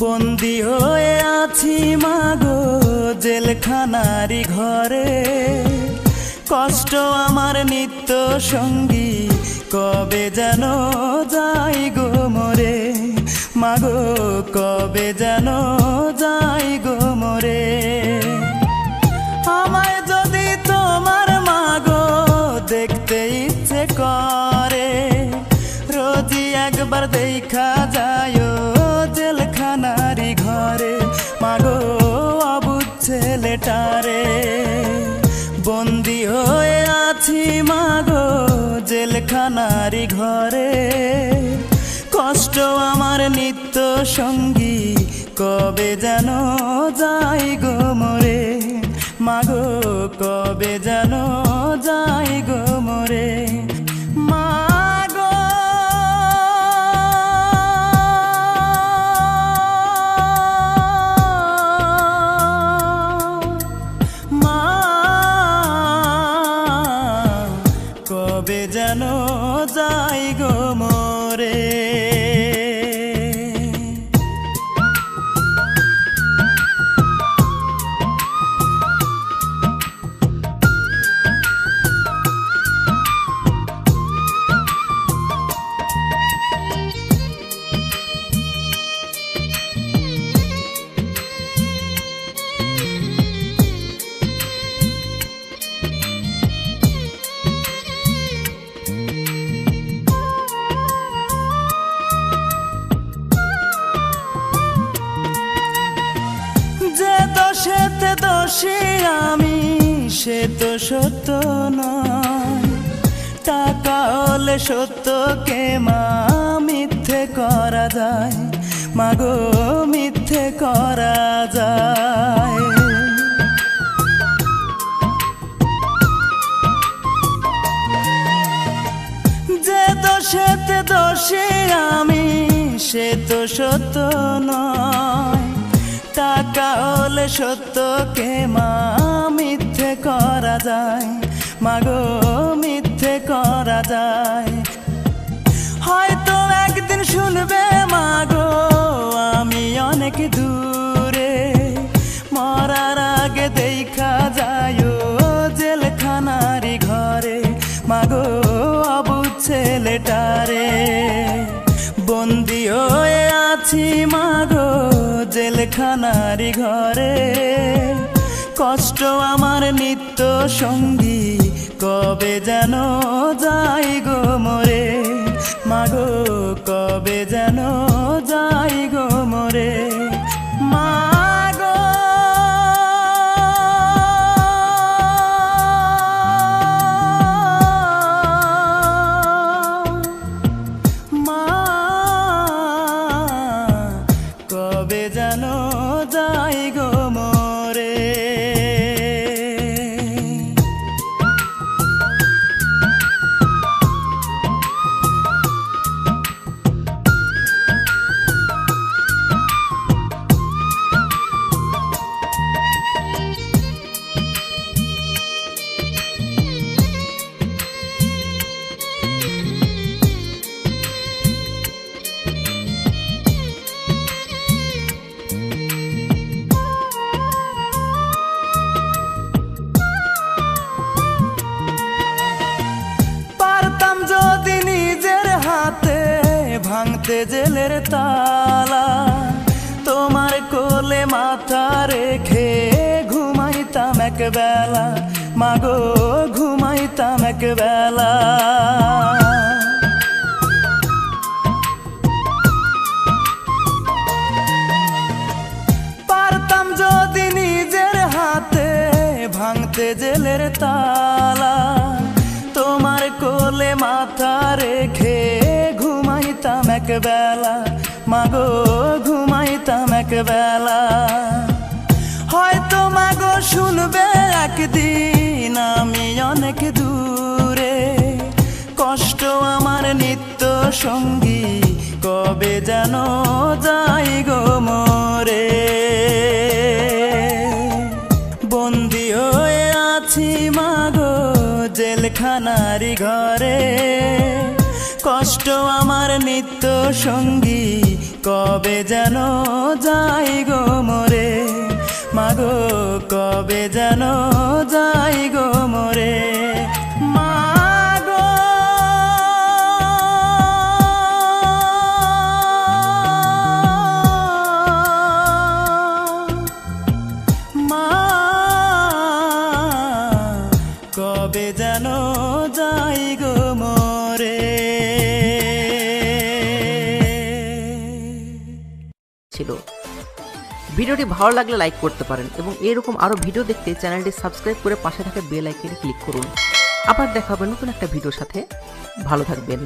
বন্দী হয়ে আছি মাগো জেলখানারি ঘরে, কষ্ট আমার নিত্য সঙ্গী, কবে যেন যাই গো মরে। মাগো কবে যেন যাই গো মরে। আমায় যদি তোমার মাগো দেখতে ইচ্ছে করে, রোজই একবার দেখা যায় জেলখানারি ঘরে। মাগো অবুঝ ছেলেটারে, বন্দী হয়ে আছি মাগো জেলখানারি ঘরে, কষ্ট আমার নিত্য সঙ্গী, কবে যেন যাই গো মরে। মাগো কবে যেন যাই গো মরে। মাগো মা কবে যেন যাই গো মরে। দোষেতে দোষী আমি, সে তো সত্য নয়। টাকা হলে সত্যকে মা মিথ্যে করা যায়, মাগো মিথ্যে করা যায়। যে দোষেতে দোষী আমি, সে তো সত্য নয়। টাকা হলে সত্যকে মা মিথ্যে করা যায়, মাগো মিথ্যে করা যায়। হয়তো একদিন শুনবে মাগো আমি অনেক দূরে, মরার আগে দেখা যায় জেলখানারি ঘরে। মাগো অবুঝ ছেলেটারে, বন্দী হয়ে আছি মাগো জেলখানারি ঘরে, কষ্ট আমার নিত্য সঙ্গী, কবে যেন যাই গো মরে। মাগো কবে যেন যাই গো মরে। মাগো কবে যেন যাই গো মরে। ভাঙতে জেলের তালা, তোমার কোলে মাথা রেখে ঘুমাইতাম এক বেলা, মাগো ঘুমাইতাম এক বেলা। পারতাম যদি নিজের হাতে ভাঙতে জেলের তালা, তোমার কোলে মাথা রেখে ঘুমাইতাম এক বেলা, মাগো ঘুমাইতাম এক বেলা। হয়তো মাগো শুনবে একদিন আমি অনেক দূরে, কষ্ট আমার নিত্য সঙ্গী, কবে যেন যাই গো মরে। বন্দী হয়ে আছি মাগো জেলখানারি ঘরে, কষ্ট আমার নিত্য সঙ্গী, কবে যেন যাই গো মরে, মাগো কবে যেন যাই গো মরে। মাগো মা কবে যেন যাই গো মরে। ছিল ভিডিওটি ভালো লাগলে লাইক করতে পারেন এবং এরকম আরো ভিডিও দেখতে চ্যানেলটি সাবস্ক্রাইব করে পাশে থাকা বেল আইকনে ক্লিক করুন। আবার দেখা হবে নতুন একটা ভিডিওর সাথে। ভালো থাকবেন।